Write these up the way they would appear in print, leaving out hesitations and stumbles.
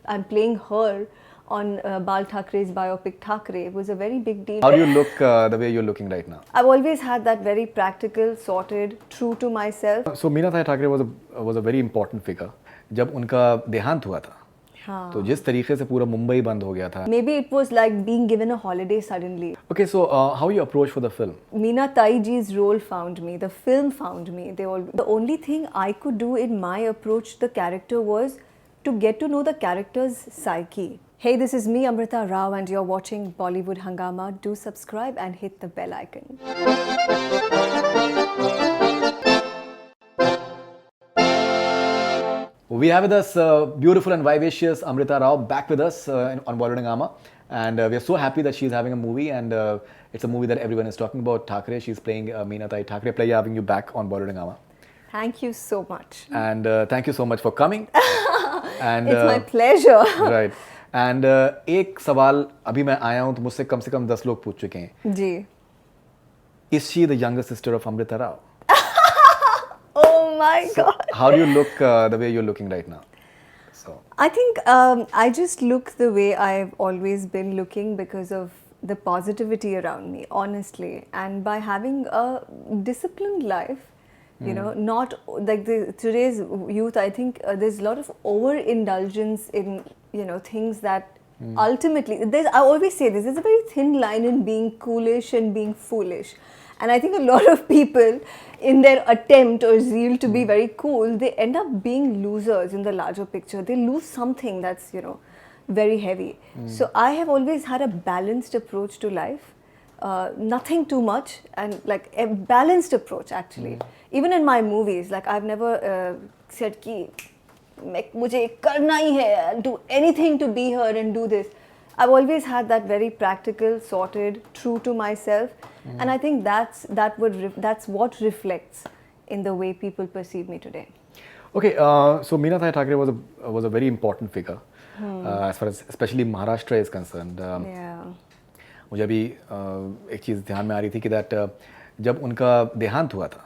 I'm playing her on Bal Thakre's biopic Thakre. It was a very big deal. How do you look the way you're looking right now? I've always had that very practical, sorted, true to myself. So Meena Thai Thakre was a very important figure. जब उनका देहांत हुआ था, तो जिस तरीके से पूरा मुंबई बंद हो गया था. Maybe it was like being given a holiday suddenly. Okay, so how you approach for the film? Meena Taiji's role found me. The film found me. The only thing I could do in my approach to the character was to get to know the character's psyche. Hey, this is me, Amrita Rao, and you're watching Bollywood Hangama. Do subscribe and hit the bell icon. We have with us beautiful and vivacious Amrita Rao back with us on Bollywood Hangama, and we are so happy that she's having a movie, and it's a movie that everyone is talking about. Thakre, she's playing Meena Thai Thakre. Pleasure having you back on Bollywood Hangama. Thank you so much. And thank you so much for coming. And it's my pleasure. Right. And एक सवाल अभी मैं आया हूँ तो मुझसे कम से कम 10 लोग पूछ चुके हैं. जी. Is she the younger sister of Amrita Rao? Oh my God. How do you look the way you're looking right now? So I think I just look the way I've always been looking because of the positivity around me, honestly. And by having a disciplined life, you know, not like today's youth, I think there's a lot of overindulgence in, you know, things that ultimately, I always say this, there's a very thin line in being coolish and being foolish. And I think a lot of people, in their attempt or zeal to be very cool, they end up being losers in the larger picture. They lose something that's, you know, very heavy. So I have always had a balanced approach to life. Nothing too much, and like a balanced approach actually. Even in my movies, like I've never said ki mujhe karna hi hai, do anything to be her and do this. I've always had that very practical, sorted, true to myself, and I think that's what reflects in the way people perceive me today. Okay, so Meena Thai Thakre was a very important figure as far as especially Maharashtra is concerned. Yeah. मुझे अभी एक चीज़ ध्यान में आ रही थी कि that जब उनका देहांत हुआ था,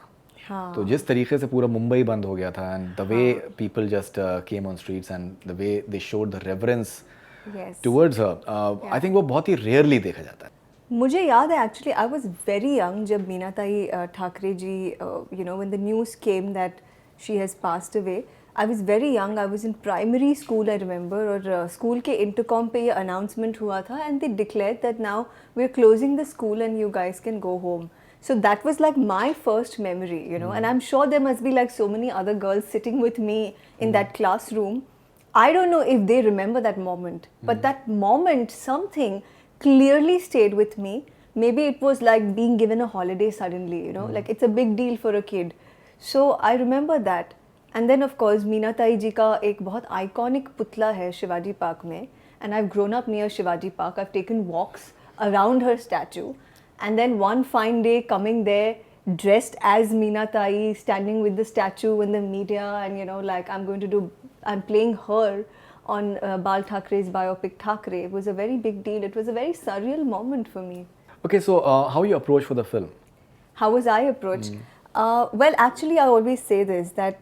तो जिस तरीके से पूरा मुंबई बंद हो गया था, and the way people just came on streets and the way they showed the reverence towards her, I think वो बहुत ही रेयरली देखा जाता है. मुझे याद है actually I was very young जब Meena Tai Thackeray ji, you know, when the news came that she has passed away. I was very young. I was in primary school, I remember, और स्कूल के इंटरकॉम पे ये अनाउंसमेंट हुआ था, and they declared that now we're closing the school and you guys can go home. So that was like my first memory, you know, and I'm sure there must be like so many other girls sitting with me in that classroom. I don't know if they remember that moment, but that moment, something clearly stayed with me. Maybe it was like being given a holiday suddenly, you know, like it's a big deal for a kid. So I remember that. And then of course Meena ताई जी का एक बहुत iconic पुतला है Shivaji park में, and I've grown up near Shivaji Park. I've taken walks around her statue, and then one fine day coming there dressed as Meena Tai, standing with the statue in the media, and you know, like I'm playing her on Bal Thakre's biopic Thakre. It was a very big deal. It was a very surreal moment for me. Okay, so how you approach for the film? How was I approached? Well, actually, I always say this, that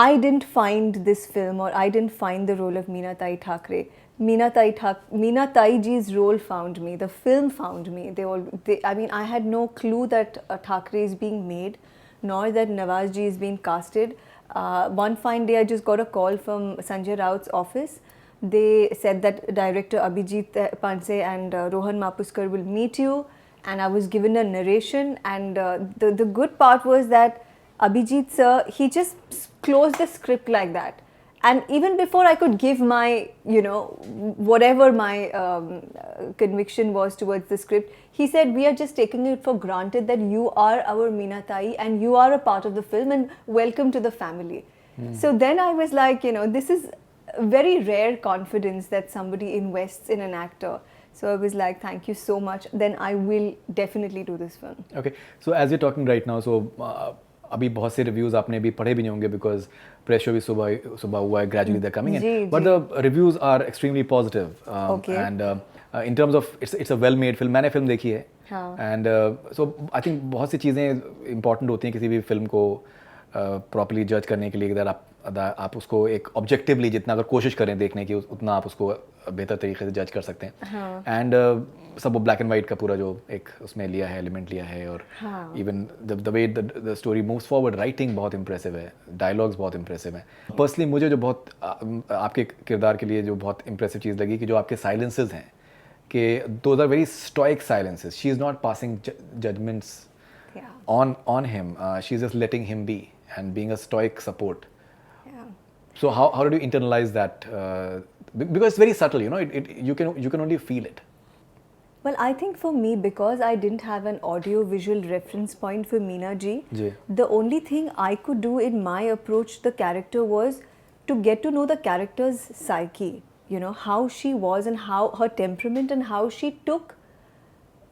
I didn't find this film, or I didn't find the role of Meena Tai Thakre. Meena Tai ji's role found me. The film found me. I mean, I had no clue that Thakre is being made, nor that Nawaz ji is being casted. One fine day, I just got a call from Sanjay Raut's office. They said that director Abhijit Panse and Rohan Mapuskar will meet you. And I was given a narration, and the good part was that Abhijit sir, he just closed the script like that. And even before I could give my, you know, whatever my conviction was towards the script, he said, we are just taking it for granted that you are our Meena Tai and you are a part of the film, and welcome to the family. So then I was like, you know, this is very rare confidence that somebody invests in an actor. So I was like, thank you so much. Then I will definitely do this film. Okay. So as you're talking right now, so अभी बहुत से reviews आपने भी पढ़े भी नहीं होंगे because press show भी सुबह हुआ है, gradually they're coming in. But the reviews are extremely positive. Okay. And in terms of it's a well-made film. मैंने फिल्म देखी है. And so I think बहुत सी चीज़ें important होती हैं किसी भी फिल्म को properly judge करने के लिए, that आप उसको एक ऑब्जेक्टिवली जितना अगर कोशिश करें देखने की उतना आप उसको बेहतर तरीके से जज कर सकते हैं. एंड सब वो ब्लैक एंड वाइट का पूरा जो एक उसमें लिया है एलिमेंट लिया है. और even the way the story moves forward, writing बहुत इंप्रेसिव है, डायलॉग्स बहुत इंप्रेसिव हैं. पर्सनली मुझे जो बहुत आपके किरदार के लिए जो बहुत इंप्रेसिव चीज़ लगी कि जो आपके साइलेंसेज हैं कि those are very stoic silences. She is not passing judgments on him. She's just letting him be and being a stoic support. So how did you internalize that? Because it's very subtle, you know. You can only feel it. Well, I think for me, because I didn't have an audio-visual reference point for Meena ji, the only thing I could do in my approach to the character was to get to know the character's psyche. You know, how she was and how her temperament and how she took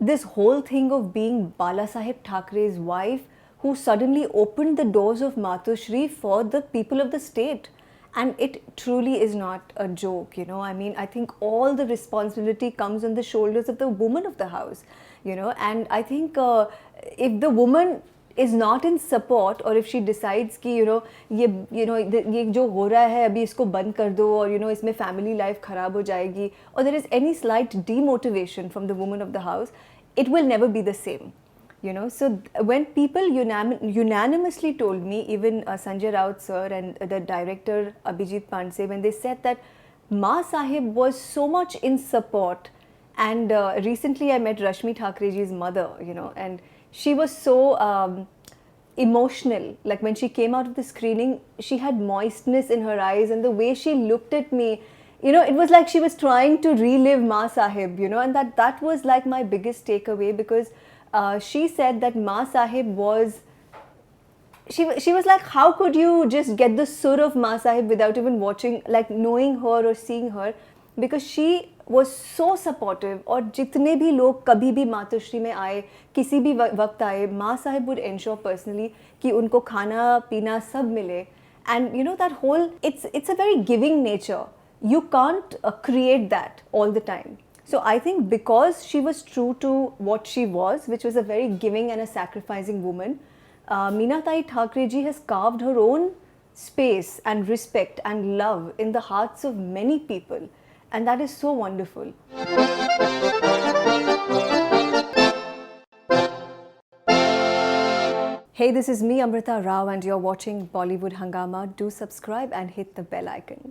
this whole thing of being Balasaheb Thackeray's wife, who suddenly opened the doors of Matushri for the people of the state. And it truly is not a joke, you know. I mean, I think all the responsibility comes on the shoulders of the woman of the house, you know. And I think if the woman is not in support, or if she decides कि ये जो हो रहा है अभी इसको बंद कर दो, और इसमें family life खराब हो जाएगी, or there is any slight demotivation from the woman of the house, it will never be the same. So when people unanimously told me, even Sanjay Raut sir and the director Abhijit Pandse, when they said that Ma Sahib was so much in support, and recently I met Rashmi Thackerayji's mother, and she was so emotional. Like when she came out of the screening, she had moistness in her eyes, and the way she looked at me, it was like she was trying to relive Ma Sahib, and that was like my biggest takeaway, because she said that Ma Sahib was, she was like, how could you just get the sur of Ma Sahib without even watching, like knowing her or seeing her, because she was so supportive. और जितने भी लोग कभी भी मातोश्री में आए, किसी भी वक्त आए, Ma Sahib would ensure personally कि उनको खाना पीना सब मिले. And that whole, it's a very giving nature. You can't create that all the time. So I think because she was true to what she was, which was a very giving and a sacrificing woman, Meenatai Thackerayji has carved her own space and respect and love in the hearts of many people. And that is so wonderful. Hey, this is me, Amrita Rao, and you're watching Bollywood Hungama. Do subscribe and hit the bell icon.